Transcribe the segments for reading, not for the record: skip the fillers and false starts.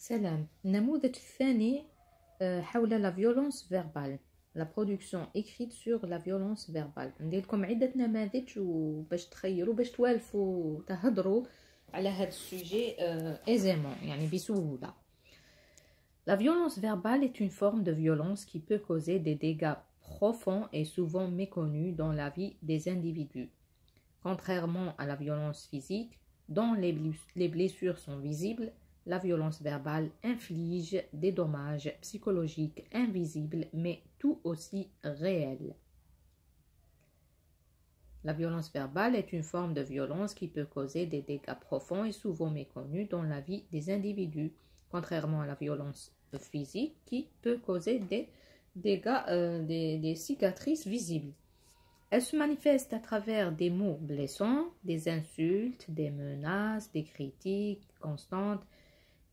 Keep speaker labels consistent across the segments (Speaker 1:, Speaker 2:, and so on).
Speaker 1: سلام. النموذج الثاني حول la violence verbale, la production écrite sur la violence verbale. ندير لكم عدة نماذج وباش تخيلوا باش توالفوا تهضروا على هذا السوجي aisément يعني بسهولة. La violence verbale est une forme de violence qui peut causer des dégâts profonds et souvent méconnus dans la vie des individus. Contrairement à la violence physique, dont les blessures sont visibles, la violence verbale inflige des dommages psychologiques invisibles mais tout aussi réels. La violence verbale est une forme de violence qui peut causer des dégâts profonds et souvent méconnus dans la vie des individus, contrairement à la violence physique qui peut causer des dégâts, des cicatrices visibles. Elle se manifeste à travers des mots blessants, des insultes, des menaces, des critiques constantes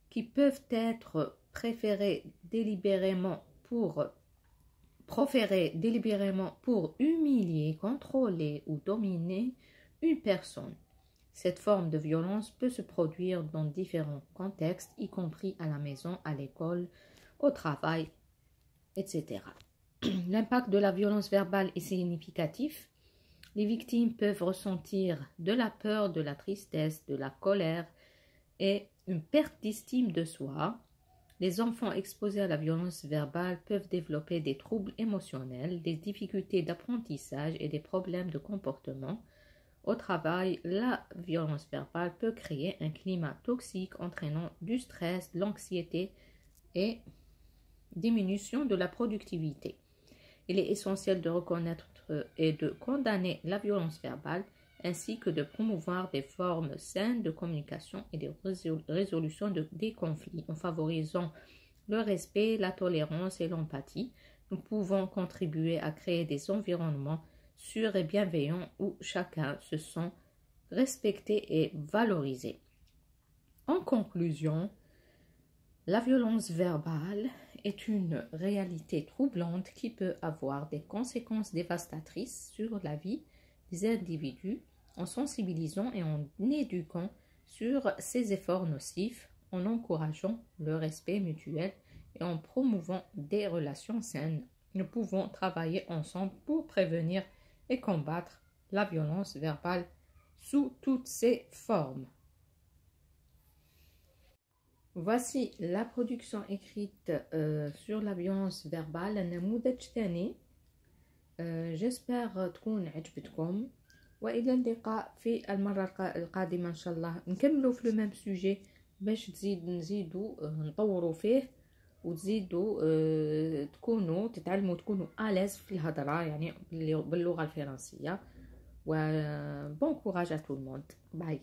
Speaker 1: qui peuvent être proférées délibérément pour humilier, contrôler ou dominer une personne. Cette forme de violence peut se produire dans différents contextes, y compris à la maison, à l'école, au travail, etc. L'impact de la violence verbale est significatif. Les victimes peuvent ressentir de la peur, de la tristesse, de la colère et une perte d'estime de soi. Les enfants exposés à la violence verbale peuvent développer des troubles émotionnels, des difficultés d'apprentissage et des problèmes de comportement. Au travail, la violence verbale peut créer un climat toxique entraînant du stress, de l'anxiété et diminution de la productivité. Il est essentiel de reconnaître et de condamner la violence verbale ainsi que de promouvoir des formes saines de communication et de résolution des conflits. En favorisant le respect, la tolérance et l'empathie, nous pouvons contribuer à créer des environnements sûrs et bienveillants où chacun se sent respecté et valorisé. En conclusion, la violence verbale est une réalité troublante qui peut avoir des conséquences dévastatrices sur la vie des individus en sensibilisant et en éduquant sur ces efforts nocifs, en encourageant le respect mutuel et en promouvant des relations saines. Nous pouvons travailler ensemble pour prévenir et combattre la violence verbale sous toutes ses formes. Voici la production écrite sur la violence verbale النموذج الثاني. j'espère تكون عجبتكم وإلى اللقاء في المرة القادمة إن شاء الله. نكملوا في الميم سوجي باش نزيدوا نطوروا فيه وتزيدوا تتعلموا تكونوا آليز في الهضرة يعني باللغة الفرنسية. و bon courage à tout le monde. Bye.